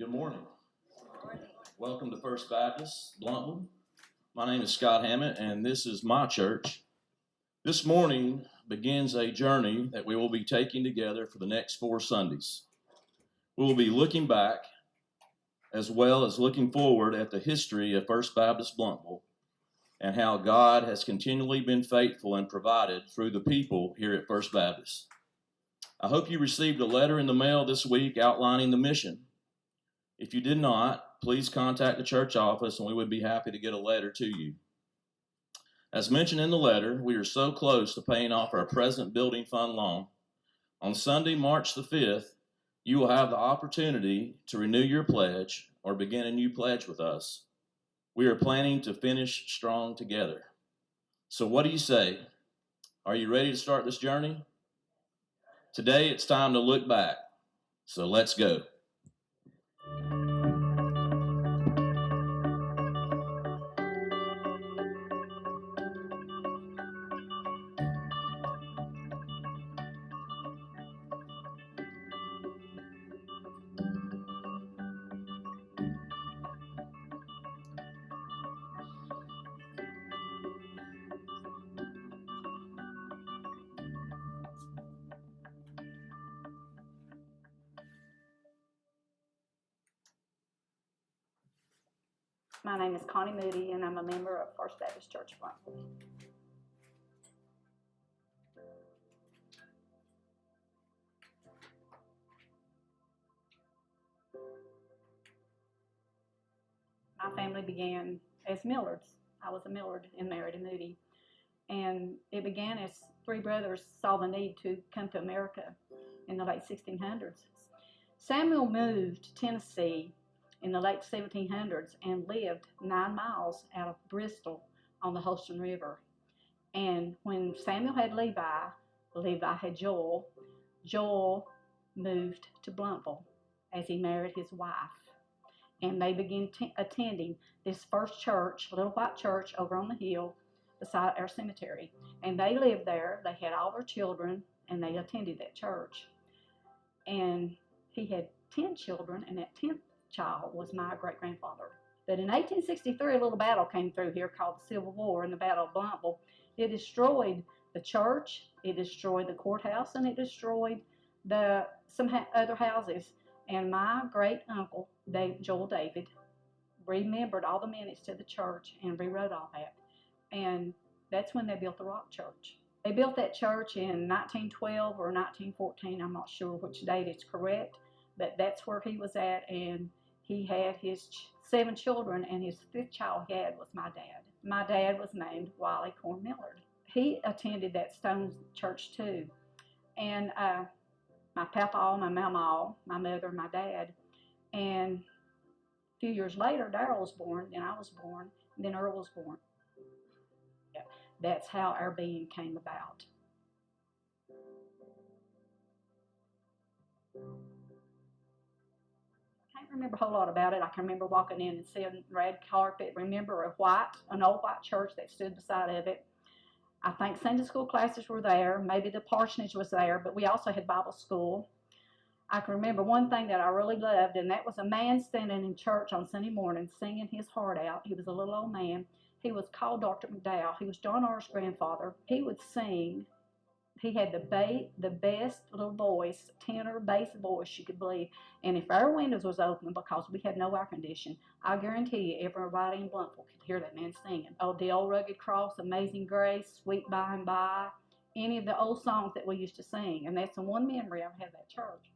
Good morning. Welcome to First Baptist, Bluntville. My name is Scott Hammett, and this is my church. This morning begins a journey that we will be taking together for the next 4 Sundays. We will be looking back as well as looking forward at the history of First Baptist Bluntville and how God has continually been faithful and provided through the people here at First Baptist. I hope you received a letter in the mail this week outlining the mission. If you did not, please contact the church office and we would be happy to get a letter to you. As mentioned in the letter, we are so close to paying off our present building fund loan. On Sunday, March the 5th, you will have the opportunity to renew your pledge or begin a new pledge with us. We are planning to finish strong together. So what do you say? Are you ready to start this journey? Today it's time to look back. So let's go. My name is Connie Moody, and I'm a member of First Baptist Church Bluntville. My family began as Millards. I was a Millard and married a Moody. And it began as 3 brothers saw the need to come to America in the late 1600s. Samuel moved to Tennessee in the late 1700s and lived 9 miles out of Bristol on the Holston River. And when Samuel had Levi, Levi had Joel. Joel moved to Bluntville as he married his wife. And they began attending this first church, a little white church over on the hill beside our cemetery. And they lived there. They had all their children, and they attended that church. And he had 10 children, and that 10th child was my great-grandfather. But in 1863, a little battle came through here called the Civil War and the Battle of Bluntville. It destroyed the church, it destroyed the courthouse, and it destroyed some other houses. And my great-uncle, Joel David, remembered all the minutes to the church and rewrote all that. And that's when they built the Rock Church. They built that church in 1912 or 1914. I'm not sure which date is correct, but that's where he was at, and he had his 7 children, and his 5th child he had was my dad. My dad was named Wiley Corn Millard. He attended that stone church too. And my papa, my mama, my mother, my dad. And a few years later, Darrell was born, then I was born, and then Earl was born. Yeah, that's how our being came about. I can't remember a whole lot about it. I can remember walking in and seeing red carpet, remember an old white church that stood beside of it. I think Sunday school classes were there, maybe the parsonage was there, but we also had Bible school. I can remember one thing that I really loved, and that was a man standing in church on Sunday morning singing his heart out. He was a little old man. He was called Dr. McDowell. He was John R.'s grandfather. He would sing. He had the best little voice, tenor bass voice you could believe. And if our windows was open, because we had no air conditioning, I guarantee you everybody in Bluntville could hear that man singing. Oh, the old rugged cross, Amazing Grace, Sweet By and By, any of the old songs that we used to sing. And that's the one memory I've had of that church.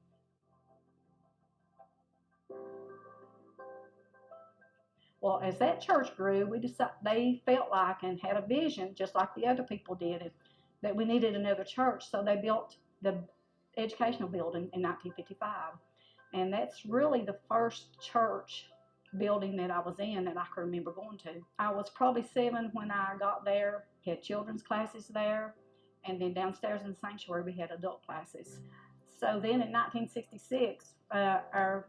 Well, as that church grew, they felt like and had a vision, just like the other people did, that we needed another church. So they built the educational building in 1955. And that's really the first church building that I was in that I can remember going to. I was probably 7 when I got there. We had children's classes there. And then downstairs in the sanctuary, we had adult classes. So then in 1966, our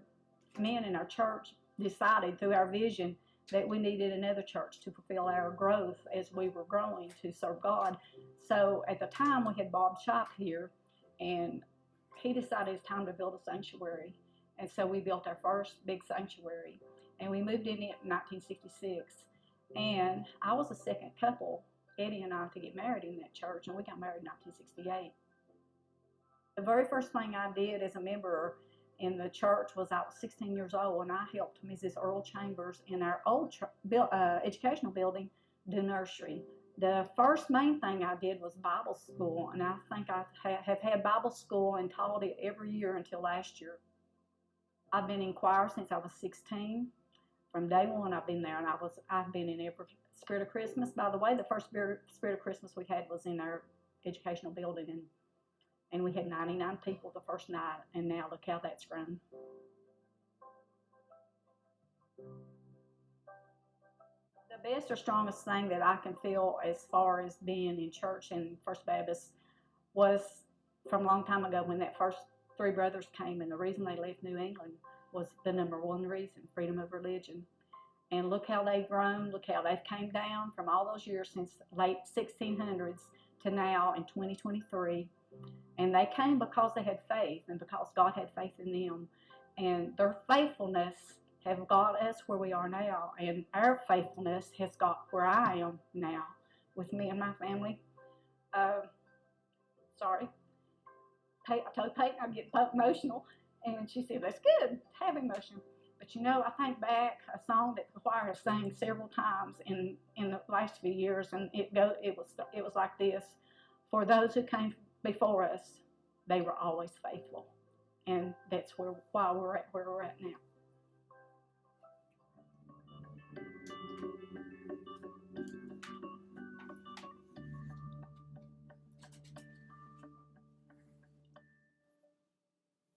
men in our church decided through our vision that we needed another church to fulfill our growth as we were growing to serve God. So at the time we had Bob Shop here, and he decided it's time to build a sanctuary. And so we built our first big sanctuary, and we moved in it in 1966. And I was the second couple, Eddie and I, to get married in that church, and we got married in 1968. The very first thing I did as a member in the church was I was 16 years old, and I helped Mrs. Earl Chambers in our old educational building do nursery. The first main thing I did was Bible school, and I think I have had Bible school and taught it every year until last year. I've been in choir since I was 16. From day one, I've been there, and I've been in every Spirit of Christmas. By the way, the first Spirit of Christmas we had was in our educational building, and we had 99 people the first night, and now look how that's grown. The best or strongest thing that I can feel as far as being in church in First Baptist was from a long time ago when that first three brothers came, and the reason they left New England was the number one reason, freedom of religion. And look how they've grown, look how they've came down from all those years since late 1600s to now in 2023. And they came because they had faith and because God had faith in them. And their faithfulness have got us where we are now. And our faithfulness has got where I am now with me and my family. Sorry. I told Peyton I'd get emotional. And she said, that's good, have emotion. But you know, I think back a song that the choir has sang several times in the last few years, and it was like this: for those who came before us, they were always faithful, and that's why we're at where we're at now.